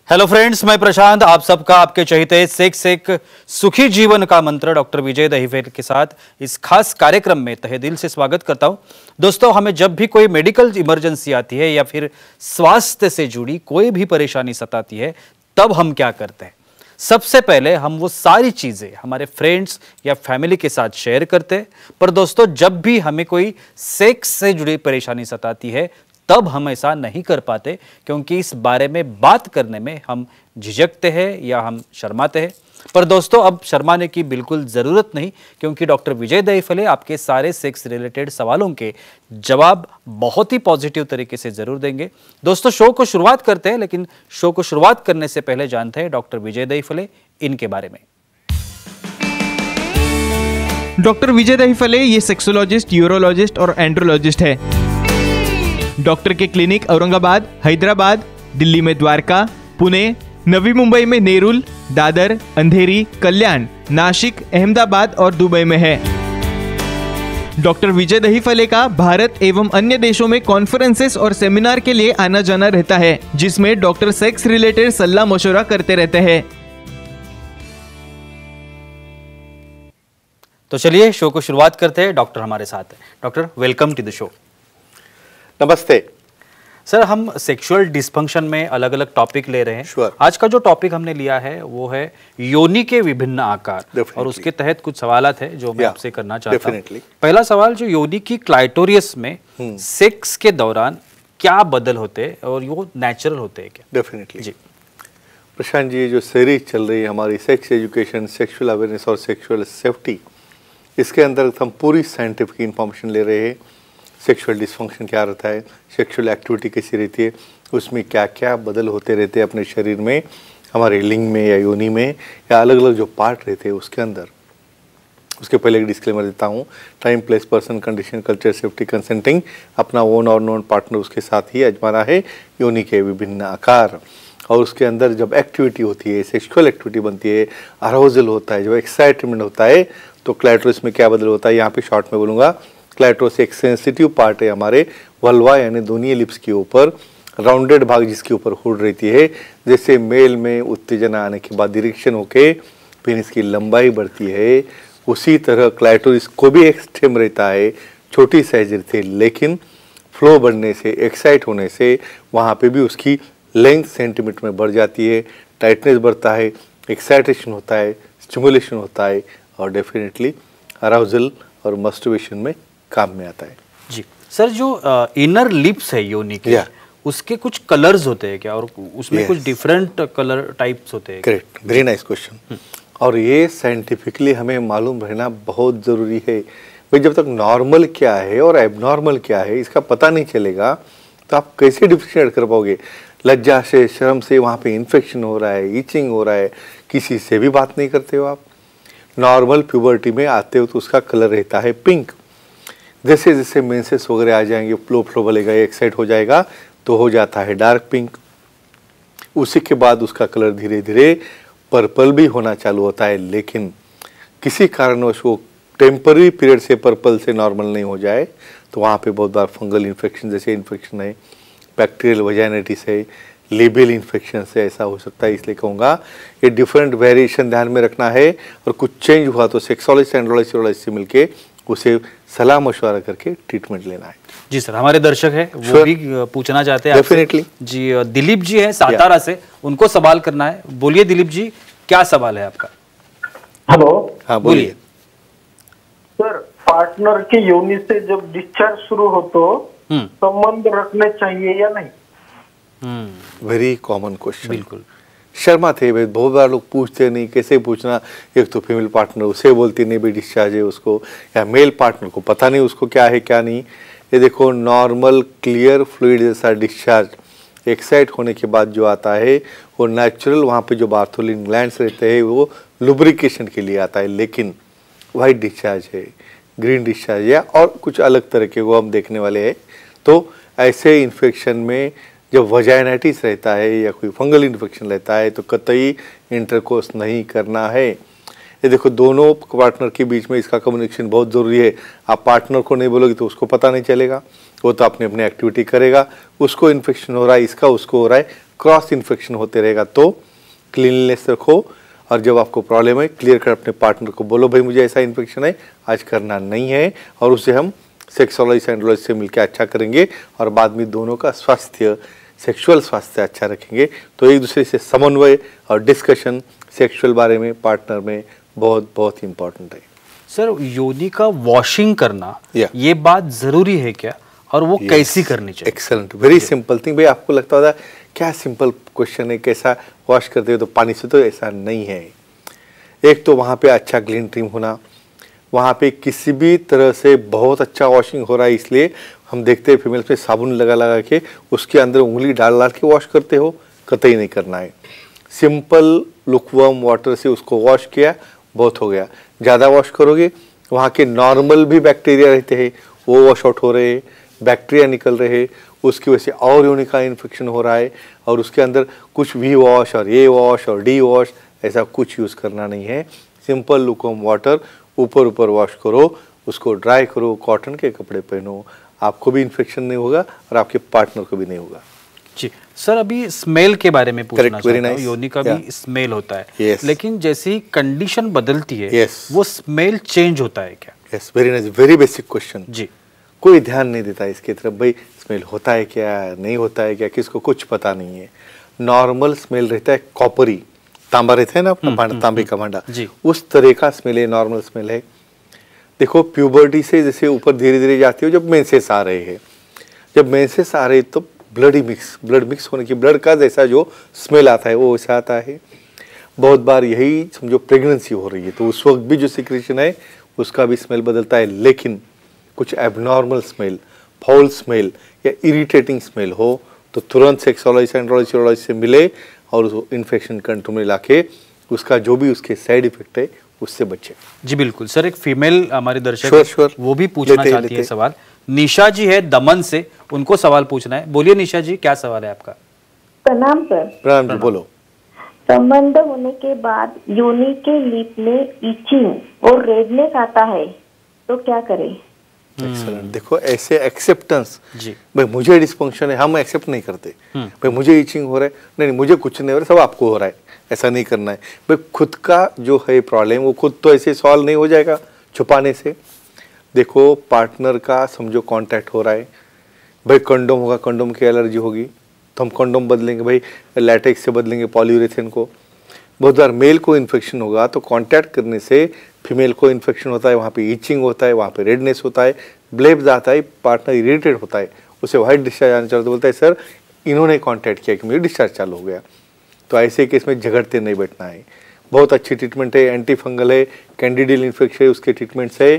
Hello friends, मैं प्रशांत आप सबका आपके चहेते सेक्स एक सुखी जीवन का मंत्र डॉक्टर विजय दहीफल के साथ इस खास कार्यक्रम में तहे दिल से स्वागत करता हूं। दोस्तों, हमें जब भी कोई मेडिकल इमरजेंसी आती है या फिर स्वास्थ्य से जुड़ी कोई भी परेशानी सताती है, तब हम क्या करते हैं? सबसे पहले हम वो सारी चीजें हमारे फ्रेंड्स या फैमिली के साथ शेयर करते हैं। पर दोस्तों, जब भी हमें कोई सेक्स से जुड़ी परेशानी सताती है तब हम ऐसा नहीं कर पाते, क्योंकि इस बारे में बात करने में हम झिझकते हैं या हम शर्माते हैं। पर दोस्तों, अब शर्माने की बिल्कुल ज़रूरत नहीं, क्योंकि डॉक्टर विजय दहीफले आपके सारे सेक्स रिलेटेड सवालों के जवाब बहुत ही पॉजिटिव तरीके से ज़रूर देंगे। दोस्तों, शो को शुरुआत करते हैं, लेकिन शो को शुरुआत करने से पहले जानते हैं डॉक्टर विजय दहीफले इनके बारे में। डॉक्टर विजय दहीफले ये सेक्सोलॉजिस्ट, यूरोलॉजिस्ट और एंड्रोलॉजिस्ट है। डॉक्टर के क्लिनिक औरंगाबाद, हैदराबाद, दिल्ली में द्वारका, पुणे, नवी मुंबई में नेरुल, दादर, अंधेरी, कल्याण, नासिक, अहमदाबाद और दुबई में है। डॉक्टर विजय दहीफले का भारत एवं अन्य देशों में कॉन्फ्रेंसेस और सेमिनार के लिए आना जाना रहता है, जिसमें डॉक्टर सेक्स रिलेटेड सलाह मशवरा करते रहते हैं। तो चलिए शो को शुरुआत करते हैं। डॉक्टर हमारे साथ है। Doctor, welcome to the show. नमस्ते सर, हम सेक्सुअल डिस्फंक्शन में अलग अलग टॉपिक ले रहे हैं। Sure. आज का जो टॉपिक हमने लिया है वो है योनि के विभिन्न आकार। Definitely. और उसके तहत कुछ सवालात है जो मैं आपसे करना चाहता हूँ। Definitely. पहला सवाल, जो योनि की क्लाइटोरियस में सेक्स के दौरान क्या बदल होते हैं और वो नेचुरल होते हैं क्या? डेफिनेटली जी प्रशांत जी, जो सीरीज चल रही है हमारी सेक्स एजुकेशन, सेक्सुअल अवेयरनेस और सेक्सुअल सेफ्टी, इसके अंतर्गत हम पूरी साइंटिफिक इंफॉर्मेशन ले रहे हैं। सेक्सुअल डिस्फंक्शन क्या रहता है, सेक्सुअल एक्टिविटी कैसी रहती है, उसमें क्या क्या बदल होते रहते हैं अपने शरीर में, हमारे लिंग में या योनि में या अलग अलग जो पार्ट रहते हैं उसके अंदर। उसके पहले एक डिस्क्लेमर देता हूँ, time, place, person, condition, culture, safety, consenting, अपना ओन और नॉन पार्टनर उसके साथ ही आजमाना है योनि के विभिन्न आकार। और उसके अंदर जब एक्टिविटी होती है, सेक्सुअल एक्टिविटी बनती है, अराउजल होता है, जब एक्साइटमेंट होता है, तो क्लाइटोरिस में क्या बदल होता है, यहाँ पे शॉर्ट में बोलूँगा। क्लाइटोरिस एक सेंसिटिव पार्ट है हमारे वल्वा यानी दोनों लिप्स के ऊपर, राउंडेड भाग जिसके ऊपर हुड रहती है। जैसे मेल में उत्तेजना आने के बाद इरेक्शन होके पेनिस की लंबाई बढ़ती है, उसी तरह क्लाइटोरिस को भी एक स्टेम रहता है, छोटी साइज रहती है, लेकिन फ्लो बढ़ने से, एक्साइट होने से वहाँ पे भी उसकी लेंथ सेंटीमीटर में बढ़ जाती है, टाइटनेस बढ़ता है, एक्साइटेशन होता है, स्टिमुलेशन होता है और डेफिनेटली अराउजल और मस्टरबेशन में काम में आता है। जी सर, जो इनर लिप्स है योनि के, उसके कुछ कलर्स होते हैं क्या, और उसमें कुछ डिफरेंट कलर टाइप्स होते हैं? Correct, very nice question. और ये साइंटिफिकली हमें मालूम रहना बहुत ज़रूरी है भाई। जब तक नॉर्मल क्या है और एबनॉर्मल क्या है इसका पता नहीं चलेगा तो आप कैसे डिफरेंशिएट कर पाओगे। लज्जा से, शर्म से वहाँ पे इन्फेक्शन हो रहा है, ईचिंग हो रहा है, किसी से भी बात नहीं करते हो आप। नॉर्मल प्यूबर्टी में आते हो तो उसका कलर रहता है पिंक। जैसे जैसे मेंसेस वगैरह आ जाएंगे, फ्लो बलेगा, एक्साइट हो जाएगा तो हो जाता है डार्क पिंक। उसी के बाद उसका कलर धीरे धीरे पर्पल भी होना चालू होता है, लेकिन किसी कारणवश वो टेम्पररी पीरियड से पर्पल से नॉर्मल नहीं हो जाए तो वहाँ पे बहुत बार फंगल इन्फेक्शन जैसे इन्फेक्शन है, बैक्टीरियल वजाइनाइटिस है, लेबियल इन्फेक्शन से ऐसा हो सकता है। इसलिए कहूँगा ये डिफरेंट वेरिएशन ध्यान में रखना है, और कुछ चेंज हुआ तो सेक्सोलॉजिस्ट, एंड्रोलॉजिस्ट से मिलके उसे सलाह मशवरा करके ट्रीटमेंट लेना है। जी सर, हमारे दर्शक है वो भी पूछना चाहते हैं डेफिनेटली जी। दिलीप जी हैं सातारा से, उनको सवाल करना है। बोलिए दिलीप जी, क्या सवाल है आपका? हेलो। हाँ बोलिए। सर, पार्टनर के योनि से जब डिस्चार्ज शुरू हो तो संबंध रखने चाहिए या नहीं? Very common question. बिल्कुल शर्मा थे भाई, बहुत बार लोग पूछते नहीं, कैसे पूछना। एक तो फीमेल पार्टनर उसे बोलती नहीं भाई डिस्चार्ज है उसको, या मेल पार्टनर को पता नहीं उसको क्या है क्या नहीं। ये देखो, नॉर्मल क्लियर फ्लूइड जैसा डिस्चार्ज एक्साइट होने के बाद जो आता है वो नेचुरल, वहाँ पे जो बार्थोलिन ग्लैंड्स रहते हैं वो लुब्रिकेशन के लिए आता है। लेकिन वाइट डिस्चार्ज है, ग्रीन डिस्चार्ज या और कुछ अलग तरह के वो हम देखने वाले हैं। तो ऐसे इन्फेक्शन में जब वजाइनाइटिस रहता है या कोई फंगल इन्फेक्शन रहता है तो कतई इंटरकोर्स नहीं करना है। ये देखो, दोनों पार्टनर के बीच में इसका कम्युनिकेशन बहुत ज़रूरी है। आप पार्टनर को नहीं बोलोगे तो उसको पता नहीं चलेगा, वो तो अपनी अपनी एक्टिविटी करेगा। उसको इन्फेक्शन हो रहा है, इसका उसको हो रहा है, क्रॉस इन्फेक्शन होते रहेगा तो क्लीनलीनेस रखो, और जब आपको प्रॉब्लम है क्लियर कर अपने पार्टनर को बोलो भाई मुझे ऐसा इन्फेक्शन है, आज करना नहीं है, और उसे हम सेक्सोलॉजिस्ट एंड्रोलॉजिस्ट से मिलकर अच्छा करेंगे और बाद में दोनों का स्वास्थ्य, सेक्सुअल स्वास्थ्य अच्छा रखेंगे। तो एक दूसरे से समन्वय और डिस्कशन सेक्सुअल बारे में पार्टनर में बहुत बहुत इंपॉर्टेंट है। सर, योनि का वॉशिंग करना ये बात जरूरी है क्या, और वो कैसी करनी चाहिए? Excellent, very simple thing. भाई आपको लगता होगा क्या सिंपल क्वेश्चन है, कैसा वॉश करते हो तो पानी से, तो ऐसा नहीं है। एक तो वहाँ पे अच्छा क्लीन ट्रिम होना, वहाँ पे किसी भी तरह से बहुत अच्छा वॉशिंग हो रहा है, इसलिए हम देखते हैं फीमेल्स में साबुन लगा लगा के उसके अंदर उंगली डाल डाल के वॉश करते हो, कतई नहीं करना है। सिंपल लुकवार्म वाटर से उसको वॉश किया, बहुत हो गया। ज़्यादा वॉश करोगे वहाँ के नॉर्मल भी बैक्टीरिया रहते हैं वो वॉश आउट हो रहे हैं, बैक्टीरिया निकल रहे हैं, उसकी वजह से और योनि का इन्फेक्शन हो रहा है, और उसके अंदर कुछ वी वॉश और ए वॉश और डी वॉश ऐसा कुछ यूज़ करना नहीं है। सिंपल लुकवार्म वाटर ऊपर ऊपर वॉश करो, उसको ड्राई करो, कॉटन के कपड़े पहनो, आपको भी इन्फेक्शन नहीं होगा और आपके पार्टनर को भी नहीं होगा। जी सर, अभी स्मेल के बारे में पूछना चाहता हूं। योनि का भी स्मेल होता है, लेकिन जैसे ही कंडीशन बदलती है वो स्मेल चेंज होता है क्या? Yes, very nice, very basic question. जी, कोई ध्यान नहीं देता इसकी तरफ, भाई स्मेल होता है क्या, नहीं होता है क्या, किसको कुछ पता नहीं है। नॉर्मल स्मेल रहता है, कॉपरी तांबा रहता है ना अपना भांडा, तांबे का भांडा, उस तरह का स्मेल है, नॉर्मल स्मेल है। देखो प्यूबर्टी से जैसे ऊपर धीरे धीरे जाती हो, जब मेंसेस आ रहे हैं, जब मेंसेस आ रहे तो ब्लड मिक्स होने की, ब्लड का जैसा जो स्मेल आता है वो वैसा आता है। बहुत बार यही समझो प्रेगनेंसी हो रही है तो उस वक्त भी जो सिक्रेशन है उसका भी स्मेल बदलता है। लेकिन कुछ एबनॉर्मल स्मेल, फाउल स्मेल या इरिटेटिंग स्मेल हो तो तुरंत सेक्सोलॉजिस्ट एंड्रोलॉजिस्ट से मिले और उस इन्फेक्शन कंट्रोल में लाके उसका जो भी उसके साइड इफेक्ट है उससे बचे। जी बिल्कुल सर, एक फीमेल हमारे दर्शक वो भी पूछना चाहती है सवाल। निशा जी है दमन से, उनको सवाल पूछना है। बोलिए निशा जी, क्या सवाल है आपका? प्रणाम सर। प्रणाम जी, बोलो। संबंध होने के बाद योनि के लिप में इचिंग और रेडनेस आता है तो क्या करें? एक्सीलेंट। देखो ऐसे एक्सेप्टेंस, भाई मुझे डिस्फंक्शन है, हम एक्सेप्ट नहीं करते। भाई मुझे इचिंग हो रहा है, नहीं मुझे कुछ नहीं हो रहा, सब आपको हो रहा है, ऐसा नहीं करना है। भाई खुद का जो है प्रॉब्लम वो खुद तो ऐसे सॉल्व नहीं हो जाएगा छुपाने से। देखो पार्टनर का समझो कांटेक्ट हो रहा है, भाई कंडोम होगा, कंडोम की एलर्जी होगी तो हम कंडोम बदलेंगे, भाई लैटेक्स से बदलेंगे पॉलीयूरेथेन को। बहुत बार मेल को इन्फेक्शन होगा तो कांटेक्ट करने से फीमेल को इन्फेक्शन होता है, वहाँ पे इचिंग होता है, वहाँ पे रेडनेस होता है, ब्लेब्स आता है, पार्टनर इरिटेट होता है, उसे वाइट डिस्चार्ज आना चाहता है, बोलता है सर इन्होंने कांटेक्ट किया कि मुझे डिस्चार्ज चालू हो गया। तो ऐसे केस में झगड़ते नहीं बैठना है। बहुत अच्छी ट्रीटमेंट है, एंटी फंगल है, कैंडिडियल इन्फेक्शन है, उसके ट्रीटमेंट्स है।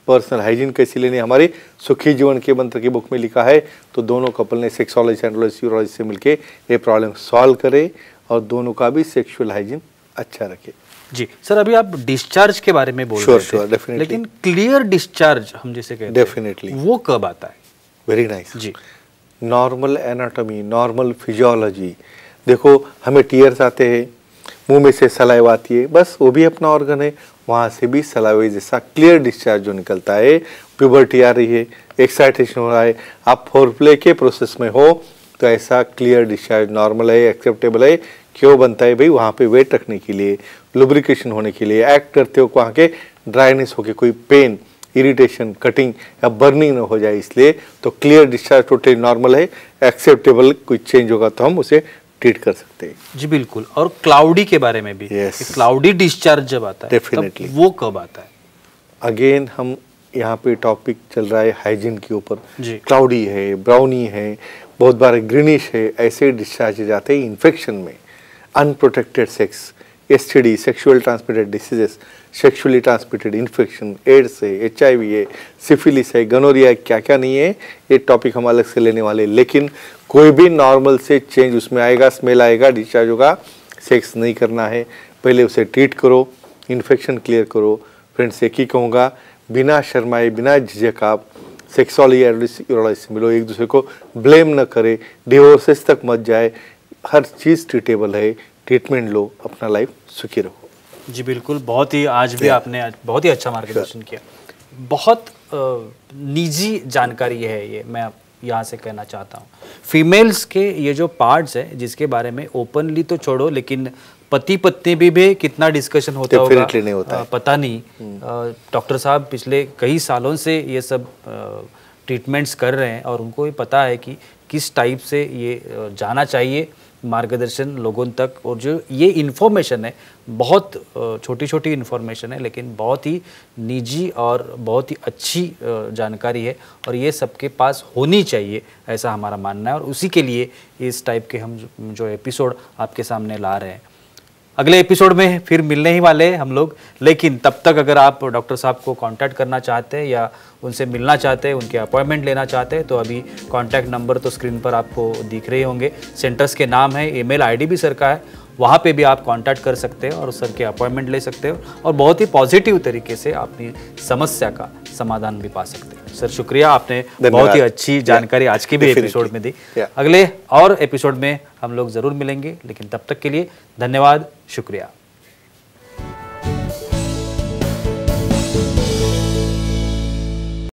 पर्सनल हाइजीन कैसी लेनी, हमारी सुखी जीवन के मंत्र की बुक में लिखा है। तो दोनों कपल ने सेक्सोलॉजिस्ट एंड्रोलॉजिस्ट यूरोलॉजिस्ट से मिलके ये प्रॉब्लम सॉल्व करे और दोनों का भी सेक्सुअल हाइजीन अच्छा रखे। जी सर, अभी आप डिस्चार्ज के बारे में बोल रहे थे, डेफिनेटली। लेकिन क्लियर डिस्चार्ज हम जिसे कहते हैं डेफिनेटली वो कब आता है? वेरी नाइस जी। Normal anatomy, normal physiology. देखो हमें टीयर्स आते हैं, मुंह में से सलाइवा आती है, बस वो भी अपना ऑर्गन है, वहाँ से भी सलाइवा जैसा क्लियर डिस्चार्ज जो निकलता है। प्यूबर्टी आ रही है, एक्साइटेशन हो रहा है, आप फोरप्ले के प्रोसेस में हो तो ऐसा क्लियर डिस्चार्ज नॉर्मल है, एक्सेप्टेबल है। क्यों बनता है भाई? वहाँ पे वेट रखने के लिए, लुब्रिकेशन होने के लिए, एक्ट करते हो वहाँ के ड्राइनेस होके कोई पेन, इरिटेशन, कटिंग या बर्निंग न हो जाए, इसलिए तो क्लियर डिस्चार्ज टोटली नॉर्मल है, एक्सेप्टेबल। कोई चेंज होगा तो हम उसे ट्रीट कर सकते हैं। जी बिल्कुल। और क्लाउडी के बारे में भी, क्लाउडी डिस्चार्ज जब आता है डेफिनेटली वो कब आता है? अगेन हम यहाँ पे टॉपिक चल रहा है हाइजीन के ऊपर। जी। क्लाउडी है, ब्राउनी है, बहुत बार ग्रीनिश है, ऐसे डिस्चार्ज जाते हैं इन्फेक्शन में। Unprotected sex, STD, sexual transmitted diseases, sexually transmitted infection, AIDS है, HIV है, सिफिलिस है, गनोरिया है, क्या क्या नहीं है, ये टॉपिक हम अलग से लेने वाले। लेकिन कोई भी नॉर्मल से चेंज उसमें आएगा, स्मेल आएगा, डिस्चार्ज होगा, सेक्स नहीं करना है, पहले उसे ट्रीट करो, इन्फेक्शन क्लियर करो। फ्रेंड्स एक ही कहूँगा, बिना शर्माए, बिना झिझक आप सेक्सुअलिस्ट से मिलो, एक दूसरे को ब्लेम न करे, डिवोर्सेस तक मत जाए, हर चीज़ ट्रीटेबल है, ट्रीटमेंट लो, अपना लाइफ सुखी रहो। जी बिल्कुल, बहुत ही आज भी आपने बहुत ही अच्छा मार्गदर्शन किया। बहुत निजी जानकारी है ये, मैं यहाँ से कहना चाहता हूँ। फीमेल्स के ये जो पार्ट्स है जिसके बारे में ओपनली तो छोड़ो, लेकिन पति पत्नी भी कितना डिस्कशन होता होगा नहीं होता पता नहीं। डॉक्टर साहब पिछले कई सालों से ये सब ट्रीटमेंट्स कर रहे हैं और उनको भी पता है कि किस टाइप से ये जाना चाहिए मार्गदर्शन लोगों तक। और जो ये इन्फॉर्मेशन है बहुत छोटी छोटी इन्फॉर्मेशन है, लेकिन बहुत ही निजी और बहुत ही अच्छी जानकारी है और ये सबके पास होनी चाहिए, ऐसा हमारा मानना है। और उसी के लिए इस टाइप के हम जो एपिसोड आपके सामने ला रहे हैं। अगले एपिसोड में फिर मिलने ही वाले हैं हम लोग, लेकिन तब तक अगर आप डॉक्टर साहब को कांटेक्ट करना चाहते हैं या उनसे मिलना चाहते हैं, उनके अपॉइंटमेंट लेना चाहते हैं, तो अभी कांटेक्ट नंबर तो स्क्रीन पर आपको दिख रहे होंगे। सेंटर्स के नाम है, ईमेल आईडी भी सर का है, वहाँ पे भी आप कांटेक्ट कर सकते हैं और सर के अपॉइंटमेंट ले सकते हो और बहुत ही पॉजिटिव तरीके से अपनी समस्या का समाधान भी पा सकते हैं। सर शुक्रिया, आपने बहुत ही अच्छी जानकारी आज के भी एपिसोड में दी। अगले और एपिसोड में हम लोग ज़रूर मिलेंगे, लेकिन तब तक के लिए धन्यवाद, शुक्रिया।